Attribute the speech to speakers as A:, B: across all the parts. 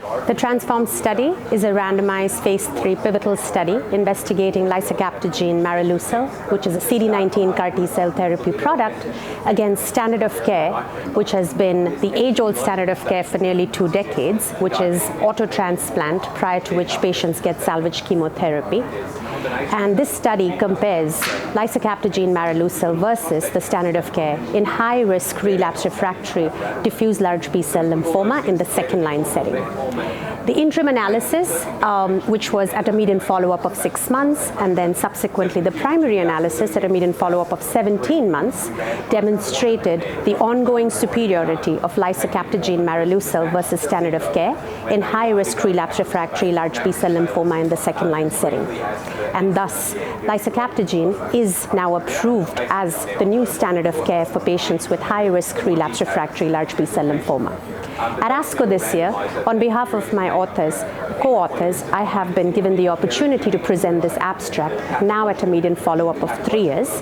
A: The TRANSFORM study is a randomized phase 3 pivotal study investigating Lisocabtagene maraleucel, which is a CD19 CAR T-cell therapy product, against standard of care, which has been the age-old standard of care for nearly 2 decades, which is auto-transplant, prior to which patients get salvage chemotherapy. And this study compares Lisocabtagene maraleucel versus the standard of care in high-risk relapsed refractory diffuse large B-cell lymphoma in the second-line setting. The interim analysis, which was at a median follow-up of 6 months, and then subsequently the primary analysis at a median follow-up of 17 months, demonstrated the ongoing superiority of Lisocabtagene maraleucel versus standard of care in high-risk relapsed refractory large B-cell lymphoma in the second-line setting. And thus, Lisocabtagene is now approved as the new standard of care for patients with high-risk relapsed refractory large B-cell lymphoma. At ASCO this year, on behalf of my co-authors, I have been given the opportunity to present this abstract, now at a median follow-up of 3 years,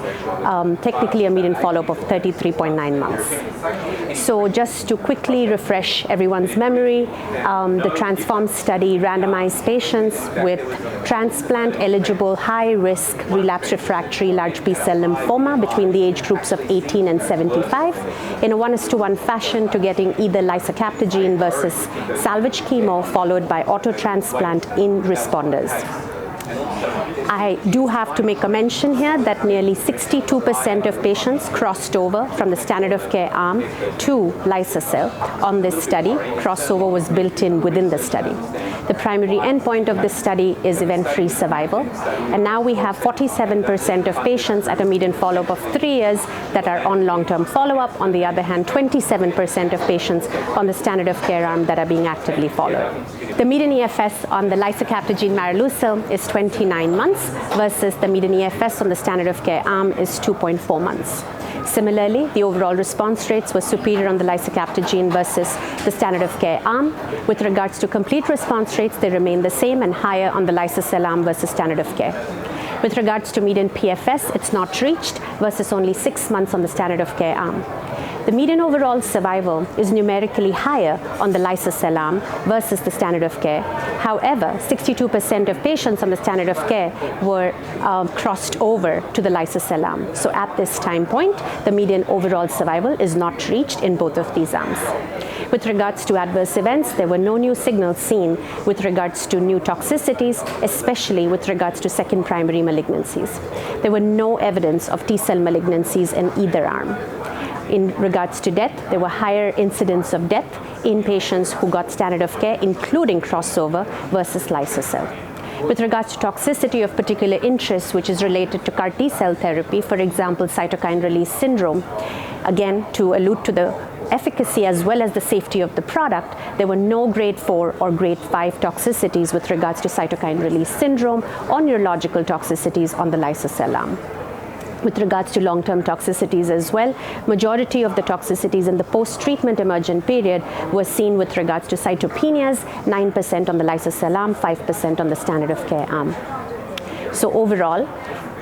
A: technically a median follow-up of 33.9 months. So just to quickly refresh everyone's memory, the TRANSFORM study randomized patients with transplant-eligible high-risk relapsed refractory large B-cell lymphoma between the age groups of 18 and 75 in a 1:1 fashion to getting either Lisocabtagene versus salvage chemo followed by auto-transplant in responders. I do have to make a mention here that nearly 62% of patients crossed over from the standard of care arm to liso-cel on this study. Crossover was built in within the study. The primary endpoint of this study is event-free survival, and now we have 47% of patients at a median follow-up of 3 years that are on long-term follow-up. On the other hand, 27% of patients on the standard of care arm that are being actively followed. The median EFS on the Lisocabtagene maraleucel is 29 months versus the median EFS on the standard of care arm is 2.4 months. Similarly, the overall response rates were superior on the Lisocabtagene versus the standard of care arm. With regards to complete response rates, they remain the same and higher on the liso-cel arm versus standard of care. With regards to median PFS, it's not reached versus only 6 months on the standard of care arm. The median overall survival is numerically higher on the liso-cel arm versus the standard of care. However, 62% of patients on the standard of care were crossed over to the liso-cel arm. So at this time point, the median overall survival is not reached in both of these arms. With regards to adverse events, there were no new signals seen with regards to new toxicities, especially with regards to second primary malignancies. There were no evidence of T-cell malignancies in either arm. In regards to death, there were higher incidence of death in patients who got standard of care, including crossover versus liso-cel. With regards to toxicity of particular interest, which is related to CAR T-cell therapy, for example, cytokine release syndrome, again, to allude to the efficacy as well as the safety of the product, there were no grade 4 or grade 5 toxicities with regards to cytokine release syndrome or neurological toxicities on the liso-cel arm. With regards to long-term toxicities as well, majority of the toxicities in the post-treatment emergent period were seen with regards to cytopenias, 9% on the liso-cel arm, 5% on the standard of care arm. So overall,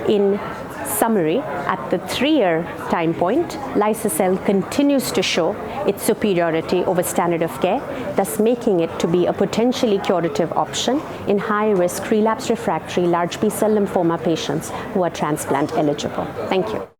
A: in summary, at the 3-year time point, liso-cel continues to show its superiority over standard of care, thus making it to be a potentially curative option in high-risk relapsed refractory large B-cell lymphoma patients who are transplant eligible. Thank you.